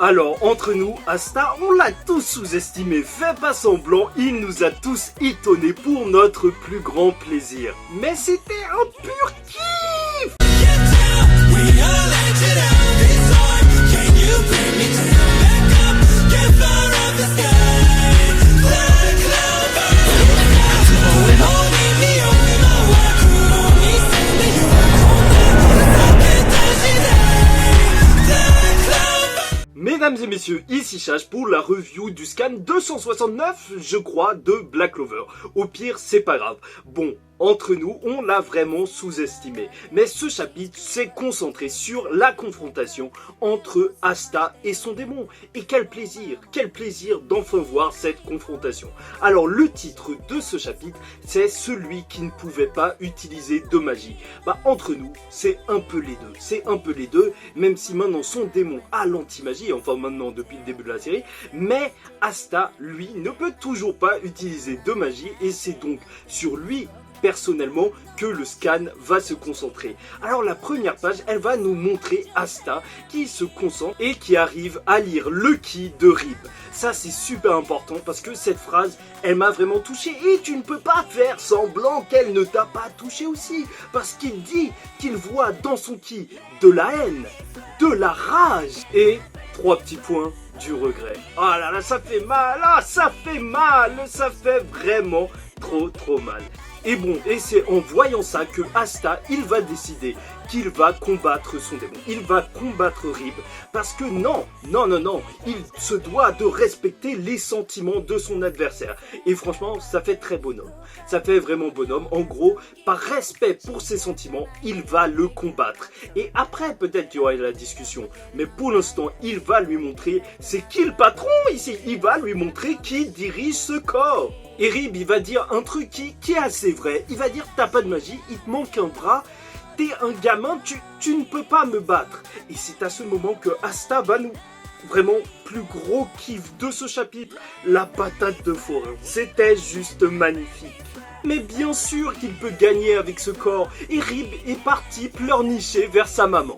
Alors, entre nous, Asta, on l'a tous sous-estimé, fais pas semblant, il nous a tous étonnés pour notre plus grand plaisir. Mais c'était un pur kiff! Mesdames et messieurs, ici Chach pour la review du scan 269, je crois, de Black Clover. Au pire, c'est pas grave. Bon, entre nous, on l'a vraiment sous-estimé. Mais ce chapitre s'est concentré sur la confrontation entre Asta et son démon. Et quel plaisir d'enfin voir cette confrontation. Alors le titre de ce chapitre, c'est celui qui ne pouvait pas utiliser de magie. Bah entre nous, c'est un peu les deux, même si maintenant son démon a l'anti-magie, enfin maintenant depuis le début de la série, mais Asta, lui, ne peut toujours pas utiliser de magie et c'est donc sur lui personnellement que le scan va se concentrer. Alors la première page, elle va nous montrer Asta qui se concentre et qui arrive à lire le ki de Rib. Ça c'est super important parce que cette phrase, elle m'a vraiment touché et tu ne peux pas faire semblant qu'elle ne t'a pas touché aussi parce qu'il dit qu'il voit dans son ki de la haine, de la rage et 3 petits points du regret. Oh là là, ça fait mal, ça fait vraiment trop mal. Et bon, et c'est en voyant ça que Asta, il va décider qu'il va combattre son démon. Il va combattre Rib parce que non, il se doit de respecter les sentiments de son adversaire. Et franchement, ça fait très bonhomme. Ça fait vraiment bonhomme. En gros, par respect pour ses sentiments, il va le combattre. Et après, peut-être qu'il y aura la discussion. Mais pour l'instant, il va lui montrer c'est qui le patron ici. Il va lui montrer qui dirige ce corps. Et Rib, il va dire un truc qui est assez vrai. Il va dire t'as pas de magie, il te manque un bras, t'es un gamin, tu ne peux pas me battre. Et c'est à ce moment que Asta va nous... Vraiment, plus gros kiff de ce chapitre, la patate de forain. C'était juste magnifique. Mais bien sûr qu'il peut gagner avec ce corps. Et Rib est parti pleurnicher vers sa maman.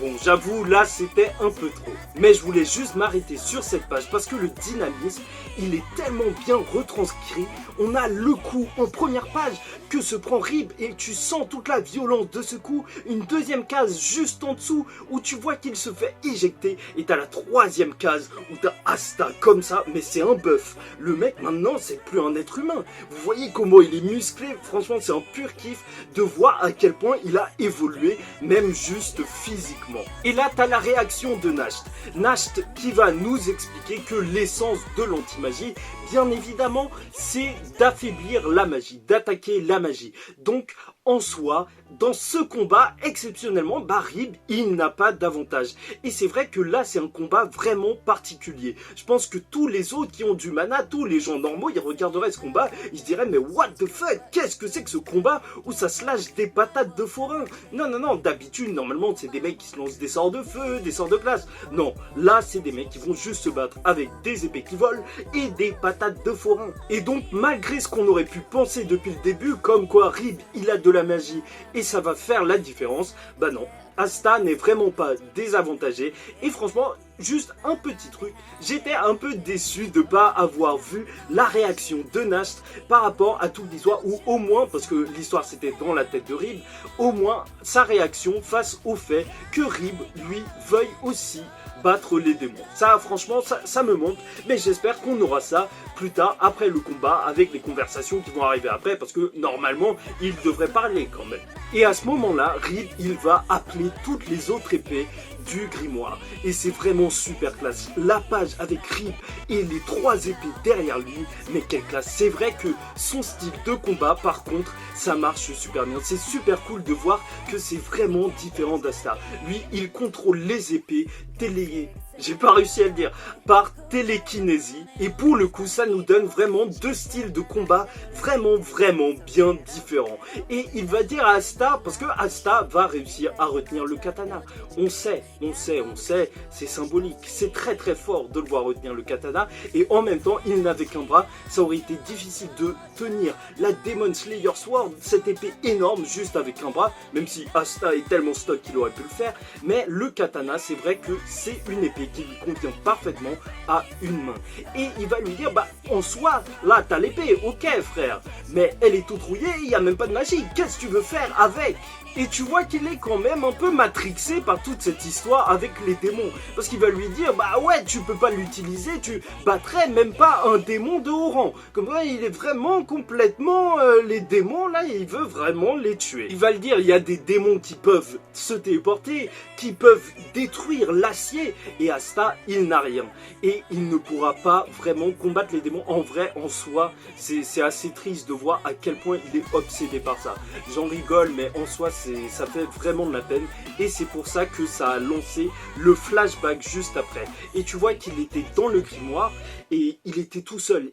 Bon, j'avoue, là, c'était un peu trop. Mais je voulais juste m'arrêter sur cette page parce que le dynamisme, il est tellement bien retranscrit. On a le coup en première page que se prend Rib et tu sens toute la violence de ce coup. Une deuxième case juste en dessous où tu vois qu'il se fait éjecter. Et t'as la troisième case où t'as Asta comme ça, mais c'est un bœuf. Le mec, maintenant, c'est plus un être humain. Vous voyez comment il est musclé. Franchement, c'est un pur kiff de voir à quel point il a évolué, même juste physiquement. Et là, t'as la réaction de Nasht. Nasht qui va nous expliquer que l'essence de l'anti-magie, bien évidemment, c'est d'affaiblir la magie, d'attaquer la magie. Donc, en soi, dans ce combat, exceptionnellement, Rib, il n'a pas d'avantage. Et c'est vrai que là, c'est un combat vraiment particulier. Je pense que tous les autres qui ont du mana, tous les gens normaux, ils regarderaient ce combat, ils se diraient, mais what the fuck, qu'est-ce que c'est que ce combat où ça se lâche des patates de forain? Non, d'habitude, normalement, c'est des mecs qui se lancent des sorts de feu, des sorts de glace. Non, là, c'est des mecs qui vont juste se battre avec des épées qui volent et des patates de forain. Et donc, malgré ce qu'on aurait pu penser depuis le début, comme quoi Rib, il a de la magie et ça va faire la différence, bah non, Asta n'est vraiment pas désavantagé et franchement, juste un petit truc, j'étais un peu déçu de ne pas avoir vu la réaction de Nasht par rapport à toute l'histoire, ou au moins, parce que l'histoire c'était dans la tête de Rib, au moins sa réaction face au fait que Rib, lui, veuille aussi battre les démons. Ça, franchement, ça me manque, mais j'espère qu'on aura ça plus tard, après le combat, avec les conversations qui vont arriver après, parce que normalement, il devrait parler quand même. Et à ce moment-là, Rib, il va appeler toutes les autres épées du grimoire. Et c'est vraiment super classe. La page avec Rib et les 3 épées derrière lui, mais quelle classe. C'est vrai que son style de combat, par contre, ça marche super bien. C'est super cool de voir que c'est vraiment différent d'Asta. Lui, il contrôle les épées j'ai pas réussi à le dire, par télékinésie. Et pour le coup, ça nous donne vraiment 2 styles de combat vraiment bien différents. Et il va dire à Asta, parce que Asta va réussir à retenir le katana. On sait, c'est symbolique. C'est très fort de le voir retenir le katana. Et en même temps, il n'avait qu'un bras. Ça aurait été difficile de tenir la Demon Slayer Sword, cette épée énorme, juste avec un bras. Même si Asta est tellement stock qu'il aurait pu le faire. Mais le katana, c'est vrai que c'est une épée qui lui convient parfaitement à une main. Et il va lui dire, bah en soi, là t'as l'épée, ok frère, mais elle est toute rouillée, il n'y a même pas de magie, qu'est-ce que tu veux faire avec ? Et tu vois qu'il est quand même un peu matrixé par toute cette histoire avec les démons. Parce qu'il va lui dire, bah ouais, tu peux pas l'utiliser, tu battrais même pas un démon de haut rang. Comme ça, il est vraiment complètement... les démons, là, il veut vraiment les tuer. Il va le dire, il y a des démons qui peuvent se téléporter, qui peuvent détruire l'acier. Et Asta, il n'a rien. Et il ne pourra pas vraiment combattre les démons. En vrai, en soi, c'est assez triste de voir à quel point il est obsédé par ça. J'en rigole, mais en soi, ça fait vraiment de la peine et c'est pour ça que ça a lancé le flashback juste après. Et tu vois qu'il était dans le grimoire et il était tout seul,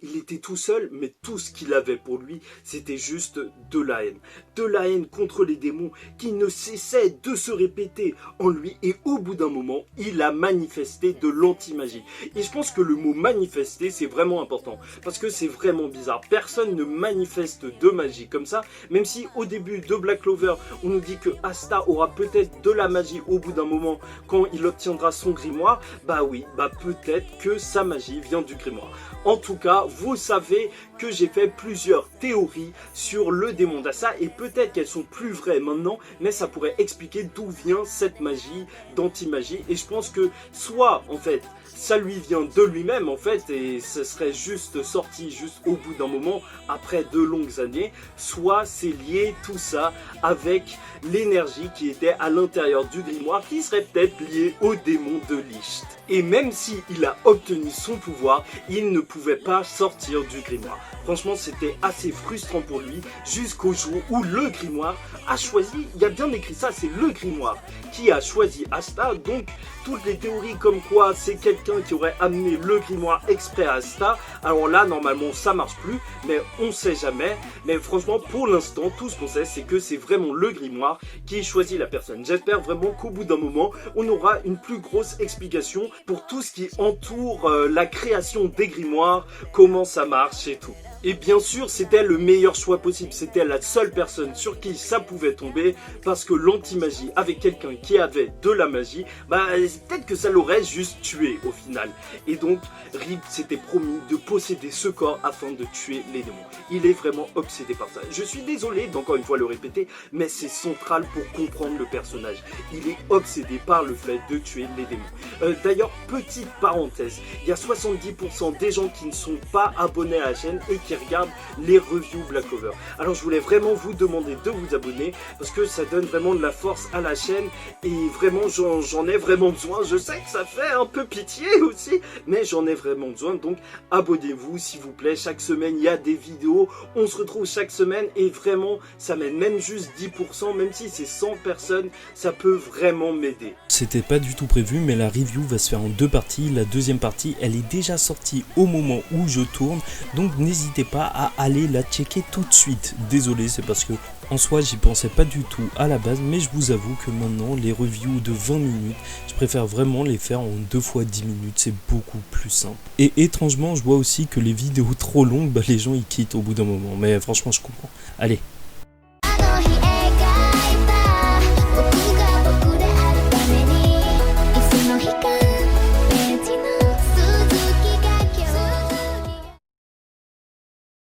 mais tout ce qu'il avait pour lui, c'était juste de la haine. De la haine contre les démons qui ne cessaient de se répéter en lui et au bout d'un moment, il a manifesté de l'anti-magie. Et je pense que le mot manifester, c'est vraiment important parce que c'est vraiment bizarre. Personne ne manifeste de magie comme ça, même si au début de Black Clover, on nous dit que Asta aura peut-être de la magie au bout d'un moment quand il obtiendra son grimoire. Bah oui, bah peut-être que sa magie vient du grimoire. En tout cas, vous savez que j'ai fait plusieurs théories sur le démon d'Asta et peut-être qu'elles sont plus vraies maintenant, mais ça pourrait expliquer d'où vient cette magie d'anti-magie. Et je pense que soit en fait ça lui vient de lui-même en fait et ce serait juste sorti juste au bout d'un moment après de longues années, soit c'est lié tout ça avec l'énergie qui était à l'intérieur du grimoire qui serait peut-être liée au démon de Licht. Et même s'il a obtenu son pouvoir, il ne pouvait pas sortir du grimoire. Franchement, c'était assez frustrant pour lui jusqu'au jour où le grimoire a choisi, il y a bien écrit ça, c'est le grimoire qui a choisi Asta. Donc toutes les théories comme quoi c'est quelqu'un qui aurait amené le grimoire exprès à Asta, alors là normalement ça marche plus, mais on sait jamais. Mais franchement pour l'instant tout ce qu'on sait c'est que c'est vraiment le grimoire qui choisit la personne. J'espère vraiment qu'au bout d'un moment on aura une plus grosse explication pour tout ce qui entoure la création des grimoires, comment ça marche et tout. Et bien sûr, c'était le meilleur choix possible. C'était la seule personne sur qui ça pouvait tomber. Parce que l'anti-magie avec quelqu'un qui avait de la magie, bah peut-être que ça l'aurait juste tué au final. Et donc, Reed s'était promis de posséder ce corps afin de tuer les démons. Il est vraiment obsédé par ça. Je suis désolé d'encore une fois le répéter, mais c'est central pour comprendre le personnage. Il est obsédé par le fait de tuer les démons. D'ailleurs, petite parenthèse, il y a 70% des gens qui ne sont pas abonnés à la chaîne et qui regardent les reviews Black Clover. Alors je voulais vraiment vous demander de vous abonner parce que ça donne vraiment de la force à la chaîne et vraiment j'en ai vraiment besoin. Je sais que ça fait un peu pitié aussi, mais j'en ai vraiment besoin. Donc abonnez-vous s'il vous plaît. Chaque semaine il y a des vidéos, on se retrouve chaque semaine et vraiment ça m'aide, même juste 10%, même si c'est 100 personnes, ça peut vraiment m'aider. C'était pas du tout prévu, mais la review va se faire en deux parties. La deuxième partie, elle est déjà sortie au moment où je tourne, donc n'hésitez pas à aller la checker tout de suite. Désolé, c'est parce que en soi j'y pensais pas du tout à la base, mais je vous avoue que maintenant les reviews de 20 minutes, je préfère vraiment les faire en 2 fois 10 minutes, c'est beaucoup plus simple. Et étrangement, je vois aussi que les vidéos trop longues, bah les gens ils quittent au bout d'un moment, mais franchement je comprends. Allez,